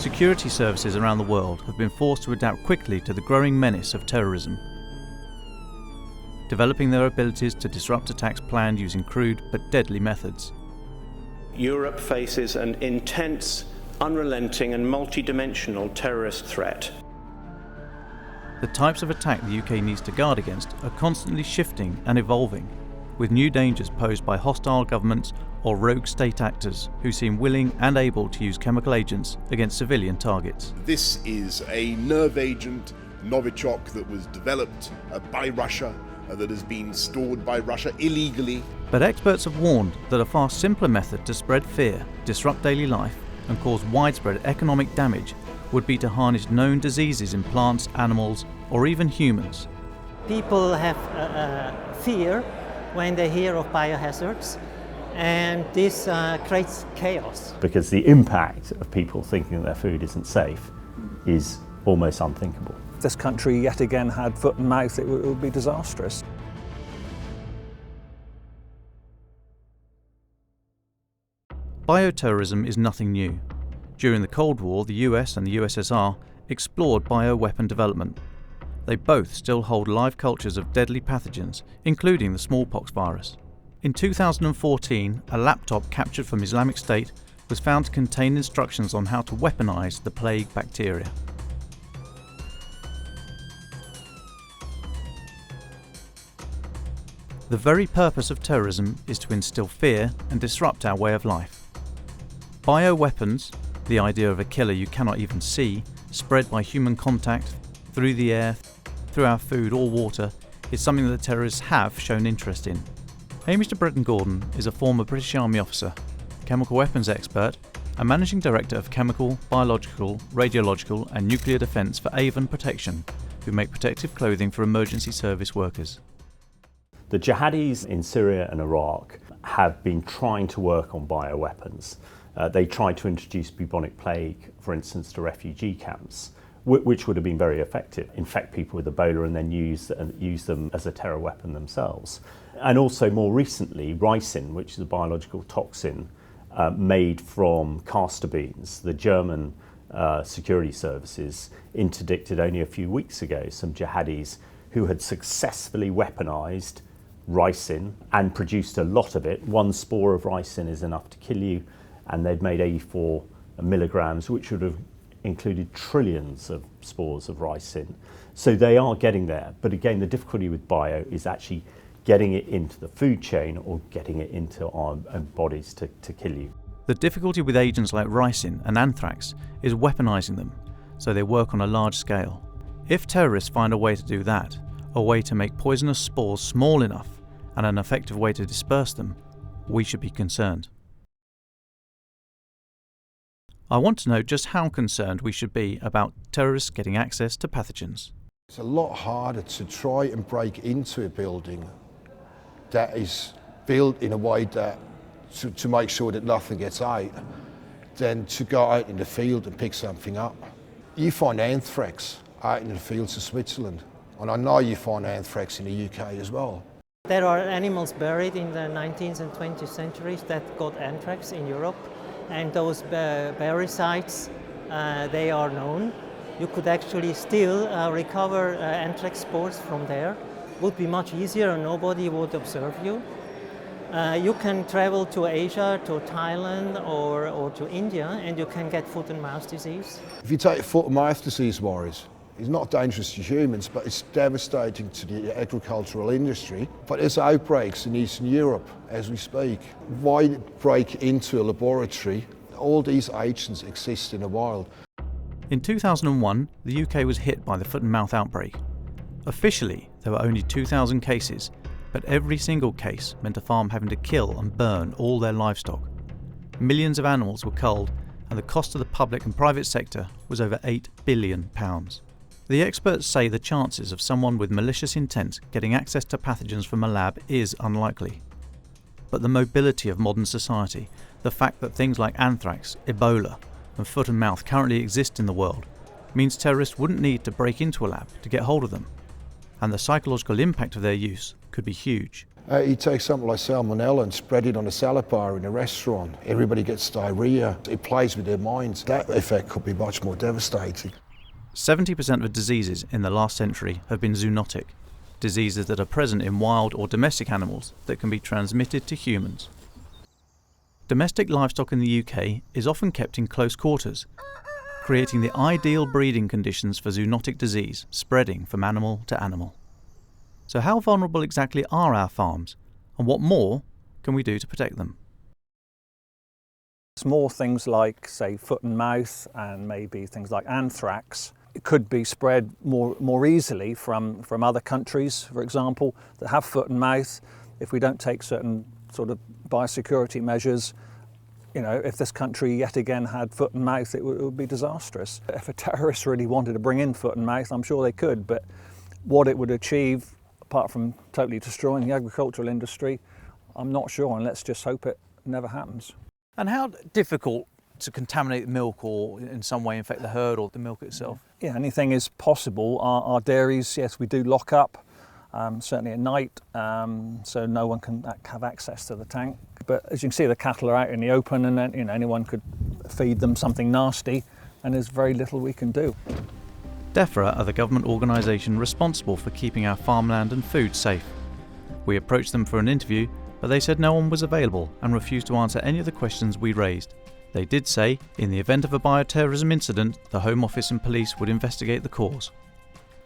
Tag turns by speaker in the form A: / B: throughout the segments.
A: security services around the world have been forced to adapt quickly to the growing menace of terrorism, developing their abilities to disrupt attacks planned using crude but deadly methods.
B: Europe faces an intense, unrelenting and multi-dimensional terrorist threat.
A: The types of attack the UK needs to guard against are constantly shifting and evolving, with new dangers posed by hostile governments or rogue state actors who seem willing and able to use chemical agents against civilian targets.
C: This is a nerve agent, Novichok, that was developed by Russia, that has been stored by Russia illegally.
A: But experts have warned that a far simpler method to spread fear, disrupt daily life and cause widespread economic damage would be to harness known diseases in plants, animals or even humans.
D: People have fear when they hear of biohazards, and this creates chaos.
E: Because the impact of people thinking that their food isn't safe is almost unthinkable.
F: If this country yet again had foot and mouth, it would be disastrous.
A: Bioterrorism is nothing new. During the Cold War, the US and the USSR explored bioweapon development. They both still hold live cultures of deadly pathogens, including the smallpox virus. In 2014, a laptop captured from Islamic State was found to contain instructions on how to weaponize the plague bacteria. The very purpose of terrorism is to instill fear and disrupt our way of life. Bioweapons, the idea of a killer you cannot even see, spread by human contact, through the air, through our food or water, is something that terrorists have shown interest in. Hamish de Bretton-Gordon is a former British Army officer, chemical weapons expert, and managing director of chemical, biological, radiological and nuclear defence for Avon Protection, who make protective clothing for emergency service workers.
E: The Jihadis in Syria and Iraq have been trying to work on bioweapons. They tried to introduce bubonic plague, for instance, to refugee camps, which would have been very effective. Infect people with Ebola and then use them as a terror weapon themselves. And also more recently, ricin, which is a biological toxin made from castor beans. The German security services interdicted only a few weeks ago some jihadis who had successfully weaponized ricin and produced a lot of it. One spore of ricin is enough to kill you, and they'd made 84 milligrams, which would have included trillions of spores of ricin. So they are getting there. But again, the difficulty with bio is actually getting it into the food chain or getting it into our own bodies to kill you.
A: The difficulty with agents like ricin and anthrax is weaponizing them, so they work on a large scale. If terrorists find a way to do that, a way to make poisonous spores small enough and an effective way to disperse them, we should be concerned. I want to know just how concerned we should be about terrorists getting access to pathogens.
G: It's a lot harder to try and break into a building that is built in a way that to make sure that nothing gets out than to go out in the field and pick something up. You find anthrax out in the fields of Switzerland, and I know you find anthrax in the UK as well.
D: There are animals buried in the 19th and 20th centuries that got anthrax in Europe, and those burial sites, they are known. You could actually still recover anthrax spores from there. It would be much easier and nobody would observe you. You can travel to Asia, to Thailand or to India, and you can get foot and mouth disease.
G: If you take foot and mouth disease, Maurice, it's not dangerous to humans, but it's devastating to the agricultural industry. But there's outbreaks in Eastern Europe as we speak. Why break into a laboratory? All these agents exist in the wild.
A: In 2001, the UK was hit by the foot and mouth outbreak. Officially, there were only 2,000 cases, but every single case meant a farm having to kill and burn all their livestock. Millions of animals were culled, and the cost to the public and private sector was over £8 billion. The experts say the chances of someone with malicious intent getting access to pathogens from a lab is unlikely. But the mobility of modern society, the fact that things like anthrax, Ebola, and foot and mouth currently exist in the world, means terrorists wouldn't need to break into a lab to get hold of them, and the psychological impact of their use could be huge.
G: You take something like salmonella and spread it on a salad bar in a restaurant. Everybody gets diarrhea. It plays with their minds. That effect could be much more devastating.
A: 70% of diseases in the last century have been zoonotic, diseases that are present in wild or domestic animals that can be transmitted to humans. Domestic livestock in the UK is often kept in close quarters, creating the ideal breeding conditions for zoonotic disease spreading from animal to animal. So how vulnerable exactly are our farms, and what more can we do to protect them?
F: Small things like, say, foot and mouth, and maybe things like anthrax, it could be spread more easily from other countries, for example, that have foot and mouth. If we don't take certain sort of biosecurity measures, you know, if this country yet again had foot and mouth, it would be disastrous. If a terrorist really wanted to bring in foot and mouth, I'm sure they could, but what it would achieve, apart from totally destroying the agricultural industry, I'm not sure, and let's just hope it never happens.
A: And how difficult to contaminate milk or in some way infect the herd or the milk itself?
F: Yeah, anything is possible. Our dairies, yes, we do lock up, certainly at night, so no one can have access to the tank. But as you can see, the cattle are out in the open, and then, you know, anyone could feed them something nasty, and there's very little we can do.
A: DEFRA are the government organisation responsible for keeping our farmland and food safe. We approached them for an interview, but they said no one was available and refused to answer any of the questions we raised. They did say, in the event of a bioterrorism incident, the Home Office and police would investigate the cause.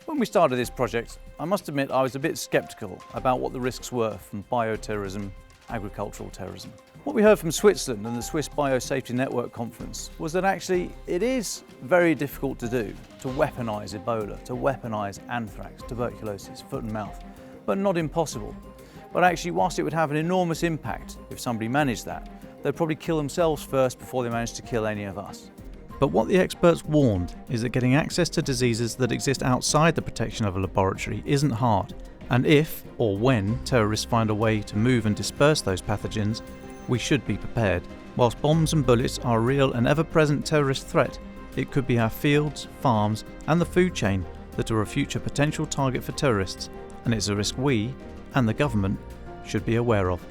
A: When we started this project, I must admit I was a bit sceptical about what the risks were from bioterrorism, agricultural terrorism. What we heard from Switzerland and the Swiss Biosafety Network conference was that actually it is very difficult to do, to weaponise Ebola, to weaponise anthrax, tuberculosis, foot and mouth, but not impossible. But actually, whilst it would have an enormous impact if somebody managed that, they'd probably kill themselves first before they managed to kill any of us. But what the experts warned is that getting access to diseases that exist outside the protection of a laboratory isn't hard, and if, or when, terrorists find a way to move and disperse those pathogens, we should be prepared. Whilst bombs and bullets are a real and ever-present terrorist threat, it could be our fields, farms and the food chain that are a future potential target for terrorists, and it's a risk we, and the government, should be aware of.